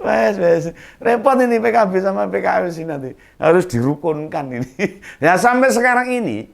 Wes, repot ini PKB sama PKS ini nanti harus dirukunkan ini. Ya sampai sekarang ini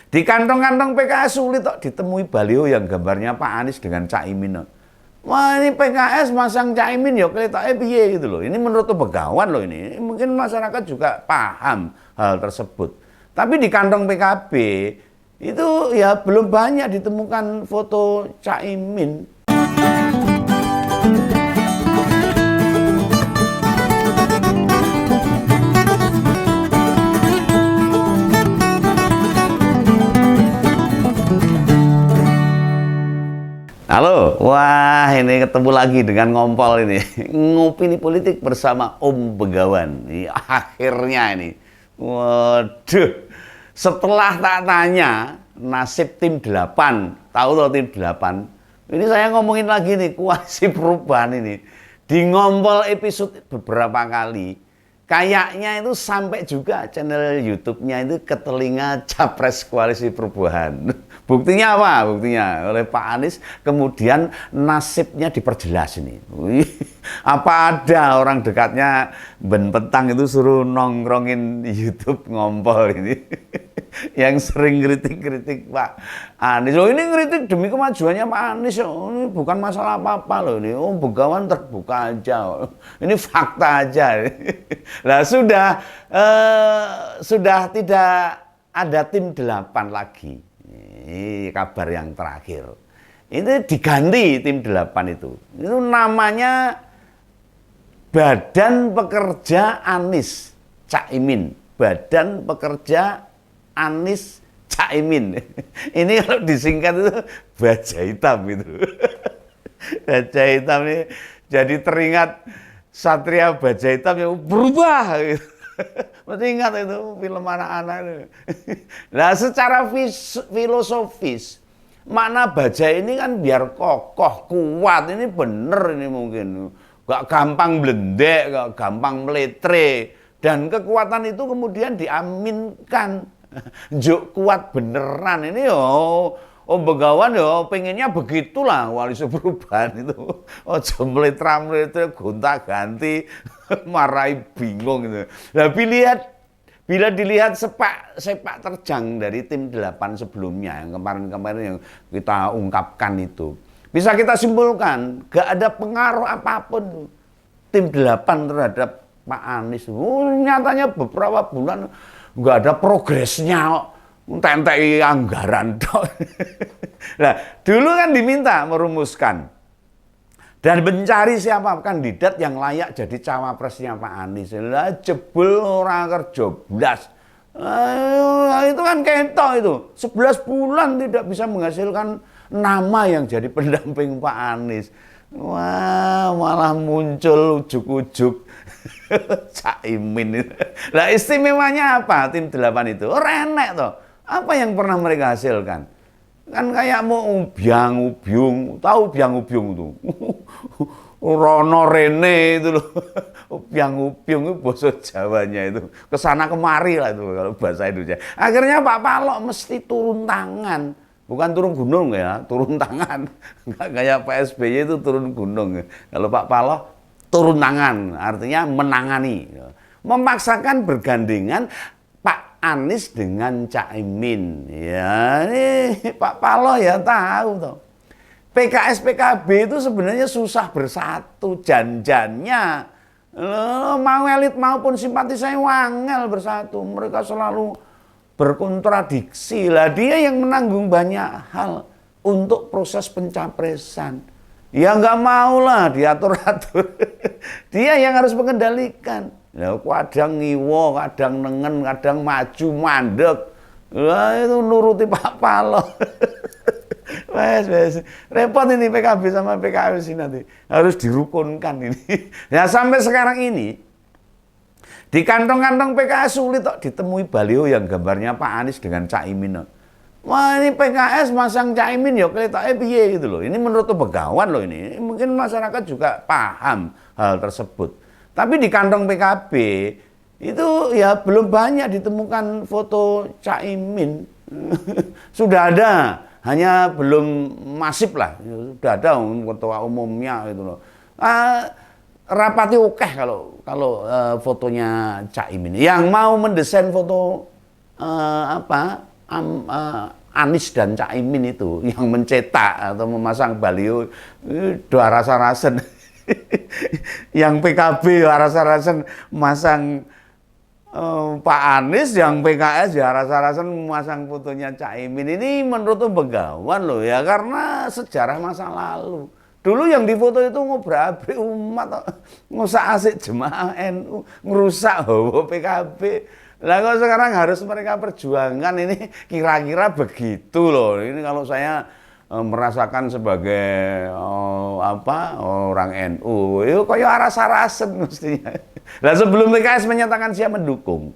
di kantong-kantong PKS sulit kok ditemui baliho yang gambarnya Pak Anies dengan Cak Imin. Wah ini PKS masang Cak Imin ya kelihatan piye gitu loh. Ini menurut Begawan loh ini. Mungkin masyarakat juga paham hal tersebut. Tapi di kantong PKB itu ya belum banyak ditemukan foto Cak Imin. Halo, wah ini ketemu lagi dengan Ngompol ini. Ngopini politik bersama Om Begawan. Akhirnya ini. Waduh, setelah tak tanya nasib tim 8, tahu tim 8? Ini saya ngomongin lagi nih, koalisi perubahan ini. Di Ngompol episode beberapa kali. Kayaknya itu sampai juga channel YouTube-nya itu ke telinga Capres Koalisi Perubahan. Buktinya apa? Buktinya oleh Pak Anies kemudian nasibnya diperjelas ini. Apa ada orang dekatnya Ben Petang itu suruh nongkrongin YouTube Ngompol ini. Yang sering kritik-kritik Pak Anies. Oh ini kritik demi kemajuannya Pak Anies. Oh, ini bukan masalah apa-apa loh ini. Oh Begawan terbuka aja. Ini fakta aja. Nah sudah tidak ada tim 8 lagi. Ini kabar yang terakhir. Ini diganti tim 8 itu. Itu namanya Badan Pekerja Anies Cak Imin. Badan Pekerja Anies Cak Imin. Ini kalau disingkat itu baja hitam itu. Baja hitam ini jadi teringat Satria Baja Hitam yang berubah gitu. Masih ingat itu film anak-anak itu. Nah secara filosofis makna baja ini kan biar kokoh, kuat. Ini bener ini mungkin. Gak gampang blendek, gak gampang meletre. Dan kekuatan itu kemudian diaminkan. Juk kuat beneran ini Om Begawan pengennya begitulah koalisi perubahan itu. Meletra-meletra gonta-ganti marahi bingung gitu. Nah, bila dilihat sepak terjang dari tim 8 sebelumnya yang kemarin-kemarin yang kita ungkapkan itu, bisa kita simpulkan gak ada pengaruh apapun tim 8 terhadap Pak Anies. Nyatanya beberapa bulan nggak ada progresnya, tentai anggaran. Nah, dulu kan diminta merumuskan dan mencari siapa kandidat yang layak jadi cawapresnya Pak Anies. Lah jebul orang kerja blas. Itu kan ketok itu. 11 bulan tidak bisa menghasilkan nama yang jadi pendamping Pak Anies. Wah, malah muncul ujuk-ujuk Cak Imin. Nah, istimewanya apa tim 8 itu? Renek toh. Apa yang pernah mereka hasilkan? Kan kayak mau ubyang-ubyung, tahu ubyang-ubyung itu? Rono Rene itu loh. Ubyang-ubyung itu bahasa Jawanya itu. Kesana kemari lah itu kalau bahasa Indonesia. Akhirnya Pak Paloh mesti turun tangan. Bukan turun gunung ya, turun tangan. Nggak kayak Pak SBY itu turun gunung. Kalau Pak Paloh turun tangan, artinya menangani. Memaksakan bergandengan Pak Anies dengan Cak Imin. Ya, ini Pak Paloh ya tahu toh. PKS PKB itu sebenarnya susah bersatu janjannya. Mau elit maupun simpatisannya wangel bersatu. Mereka selalu berkontradiksi lah, dia yang menanggung banyak hal untuk proses pencapresan. Ya nggak mau lah diatur-atur. Dia yang harus mengendalikan. Ya, kadang ngiwo, kadang nengen, kadang maju mandek. Lah itu nuruti Pak Paloh. Wes. Repot ini PKB sama PKS ini nanti harus dirukunkan ini. Ya sampai sekarang ini di kantong-kantong PKS sulit kok ditemui baliho yang gambarnya Pak Anies dengan Cak Imin. Wah ini PKS masang Cak Imin ya kelihatan piye gitu loh. Ini menurut Begawan loh ini. Mungkin masyarakat juga paham hal tersebut. Tapi di kantong PKB itu ya belum banyak ditemukan foto Cak Imin. Sudah ada, hanya belum masif lah. Sudah ada ketua umumnya gitu loh. Rapati oke fotonya Cak Imin. Yang mau mendesain foto Anies dan Cak Imin itu, yang mencetak atau memasang baliho, doa rasa-rasen. Yang PKB rasa-rasen masang Pak Anies, yang PKS ya rasa-rasen memasang fotonya Cak Imin. Ini menurut Begawan loh ya, karena sejarah masa lalu. Dulu yang difoto itu ngobrak-abrik umat, ngusak asik jemaah NU, ngerusak hawa PKB. Lah kok sekarang harus mereka perjuangkan, ini kira-kira begitu loh. Ini kalau saya merasakan sebagai orang NU, itu kayak aras-arasen mestinya. Lah sebelum PKS menyatakan siap mendukung,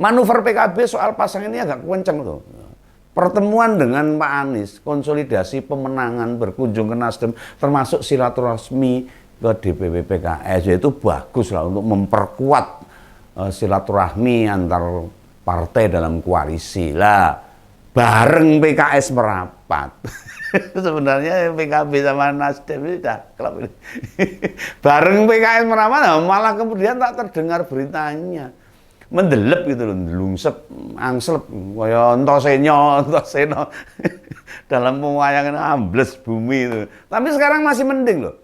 manuver PKB soal pasang ini agak kenceng tuh. Pertemuan dengan Pak Anies, konsolidasi pemenangan, berkunjung ke Nasdem, termasuk silaturahmi ke DPP PKS, itu bagus lah untuk memperkuat silaturahmi antar partai dalam koalisi lah. Bareng PKS merapat. Sebenarnya PKB sama Nasdem itu dah klub ini. Bareng PKS merapat, malah kemudian tak terdengar beritanya. Mendelep gitu loh, lungsep, angslep, kaya entoseno dalam pewayangan ambles bumi itu. Tapi sekarang masih mending loh.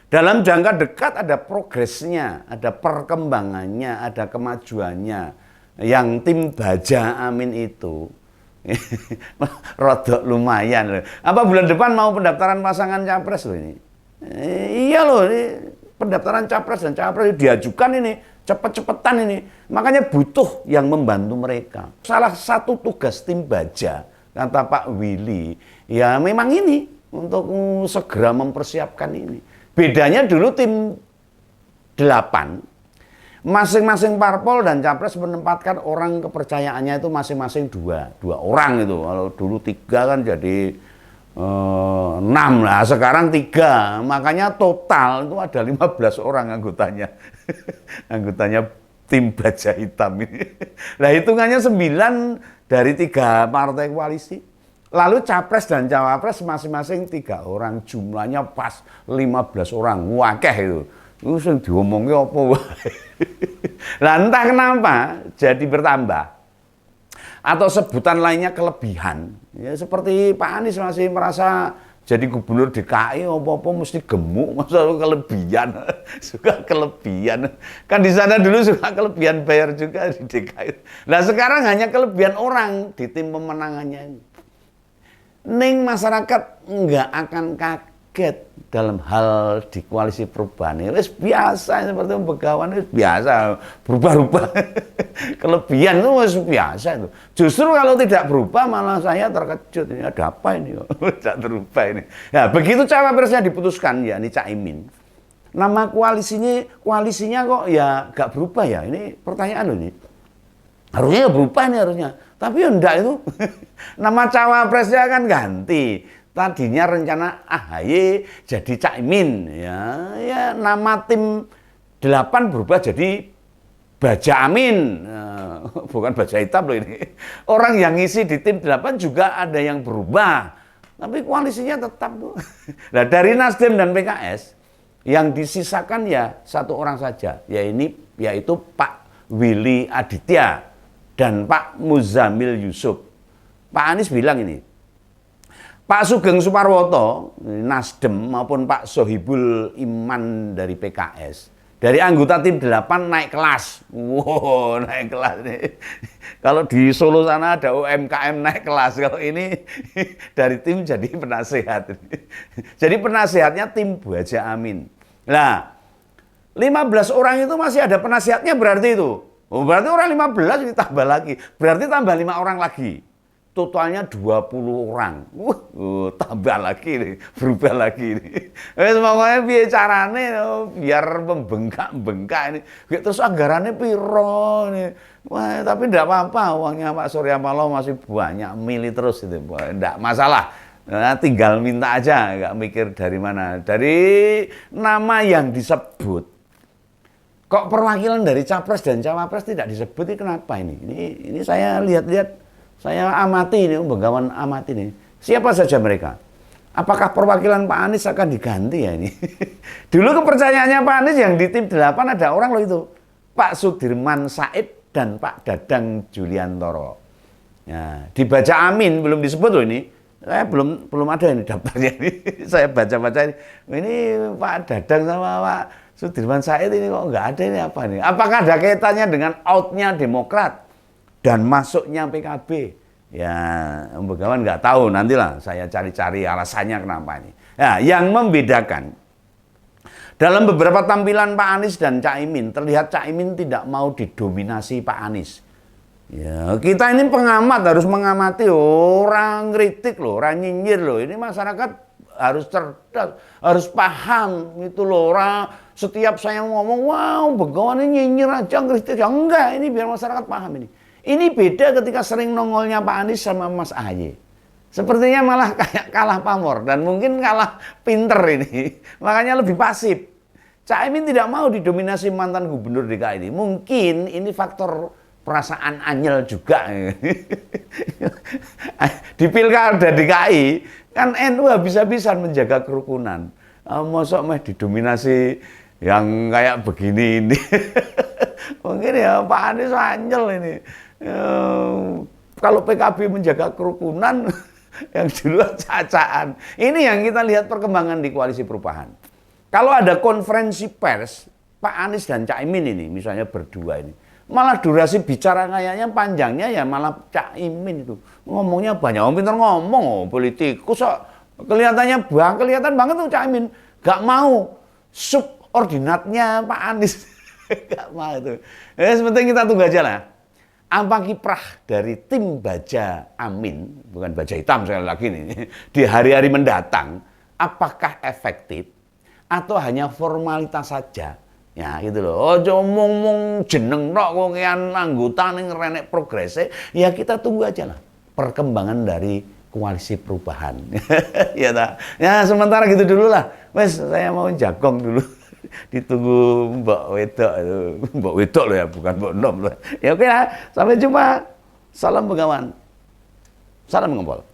Dalam jangka dekat ada progresnya, ada perkembangannya, ada kemajuannya. Yang tim Baja Amin itu rodok lumayan loh. Apa bulan depan mau pendaftaran pasangan capres loh ini? Iya loh, ini pendaftaran capres dan cawapres diajukan ini. Cepet-cepetan ini, makanya butuh yang membantu mereka. Salah satu tugas tim Baja, kata Pak Willy, ya memang ini untuk segera mempersiapkan ini. Bedanya dulu tim 8, masing-masing parpol dan capres menempatkan orang kepercayaannya itu masing-masing dua orang itu. Kalau dulu 3 kan jadi 6 lah, sekarang 3, makanya total itu ada 15 orang anggotanya. Anggotanya tim Baja Hitam ini. Nah hitungannya 9 dari 3 partai koalisi. Lalu capres dan cawapres masing-masing 3 orang, jumlahnya pas 15 orang, wakeh itu. Itu yang diomongnya apa? Nah entah kenapa jadi bertambah. Atau sebutan lainnya kelebihan. Ya seperti Pak Anies masih merasa jadi gubernur DKI apa-apa mesti gemuk, masa kelebihan. Suka kelebihan. Kan di sana dulu suka kelebihan bayar juga di DKI. Nah sekarang hanya kelebihan orang di tim pemenangannya. Ning masyarakat nggak akan kaget dalam hal di koalisi perubahan ini. Wis biasa seperti Begawan, wis biasa berubah-ubah. Kelebihan itu wis biasa itu. Justru kalau tidak berubah malah saya terkejut, ini ada apa ini? Tidak berubah ini. Ya begitu cawapresnya diputuskan ya ini Cak Imin. Nama koalisinya kok ya gak berubah ya. Ini pertanyaan loh ini. Harusnya berubah nih harusnya. Tapi ya enggak itu. Nama cawapresnya kan ganti. Tadinya rencana AHY jadi Cak Imin. Ya nama tim 8 berubah jadi Baja Amin. Bukan Baja Hitam loh ini. Orang yang ngisi di tim 8 juga ada yang berubah. Tapi koalisinya tetap tuh. Nah dari Nasdem dan PKS yang disisakan ya 1 orang saja. Yaitu Pak Willy Aditya dan Pak Muzamil Yusuf. Pak Anies bilang ini, Pak Sugeng Suparwoto, Nasdem maupun Pak Sohibul Iman dari PKS, dari anggota tim 8 naik kelas. Wow, naik kelas nih. Kalau di Solo sana ada UMKM naik kelas, kalau ini dari tim jadi penasehat. Jadi penasehatnya tim Baja Amin. Nah, 15 orang itu masih ada penasehatnya berarti itu. Oh, berarti orang 15 ditambah lagi. Berarti tambah 5 orang lagi. Totalnya 20 orang. Tambah lagi nih, berubah lagi nih. Semuanya biar carane biar membengkak-bengkak ini. Terus anggarannya piro nih. Wah, tapi enggak apa-apa, uangnya Pak Surya Paloh masih banyak, milih terus itu. Enggak masalah. Nah, tinggal minta aja, enggak mikir dari mana. Dari nama yang disebut. Kok perwakilan dari capres dan cawapres tidak disebut, ini kenapa ini? Ini saya lihat-lihat, saya amati ini, Begawan amati ini. Siapa saja mereka? Apakah perwakilan Pak Anies akan diganti ya ini? Dulu kepercayaannya Pak Anies yang di tim 8 ada orang loh itu. Pak Sudirman Said dan Pak Dadang Juliantoro. Ya, dibaca amin belum disebut loh ini. Saya belum ada ini daftarnya ini. Saya baca-baca ini Pak Dadang sama Pak Sudirman Said ini kok nggak ada ini apa nih? Apakah ada kaitannya dengan outnya Demokrat dan masuknya PKB? Ya, Om Begawan nggak tahu, nantilah saya cari-cari alasannya kenapa ini. Ya, yang membedakan dalam beberapa tampilan Pak Anies dan Caimin terlihat Caimin tidak mau didominasi Pak Anies. Ya, kita ini pengamat harus mengamati orang kritik loh, orang nyinyir loh. Ini masyarakat harus cerdas, harus paham itu loh. Orang setiap saya ngomong, wow, Begawan ini nyinyir aja kritik. Ya enggak, ini biar masyarakat paham ini. Ini beda ketika sering nongolnya Pak Anies sama Mas Ahaye. Sepertinya malah kayak kalah pamor dan mungkin kalah pinter ini. Makanya lebih pasif. Caimin tidak mau didominasi mantan gubernur DKI ini. Mungkin ini faktor perasaan anyel juga. Di Pilkada DKI kan NU habis-habisan menjaga kerukunan. Mosok mah didominasi yang kayak begini ini. Mungkin ya Pak Anies anyel ini. Kalau PKB menjaga kerukunan, yang dulu cacaan. Ini yang kita lihat perkembangan di Koalisi Perubahan. Kalau ada konferensi pers, Pak Anies dan Caimin ini, misalnya berdua ini, malah durasi bicara kayaknya panjangnya ya malah Caimin itu. Ngomongnya banyak, pintar ngomong, politikus kok. Kelihatannya kelihatan banget tuh Caimin. Gak mau subordinatnya Pak Anies. Gak mau itu. Sepenting kita tunggu aja lah. Apa kiprah dari tim Baja Amin, bukan Baja Hitam sekali lagi nih, di hari-hari mendatang, apakah efektif atau hanya formalitas saja? Ya gitu loh. Ojo ngomong jeneng tok kokean anggota ning renek progrese, ya kita tunggu aja lah perkembangan dari Koalisi Perubahan. Ya tak. Ya sementara gitu dulu lah. Wes saya mau jagong dulu. Ditunggu Mbak Wedok itu. Mbak Wedok loh ya, bukan Mbak Nom loh. Ya oke lah. Sampai jumpa. Salam Begawan. Salam Mengompol.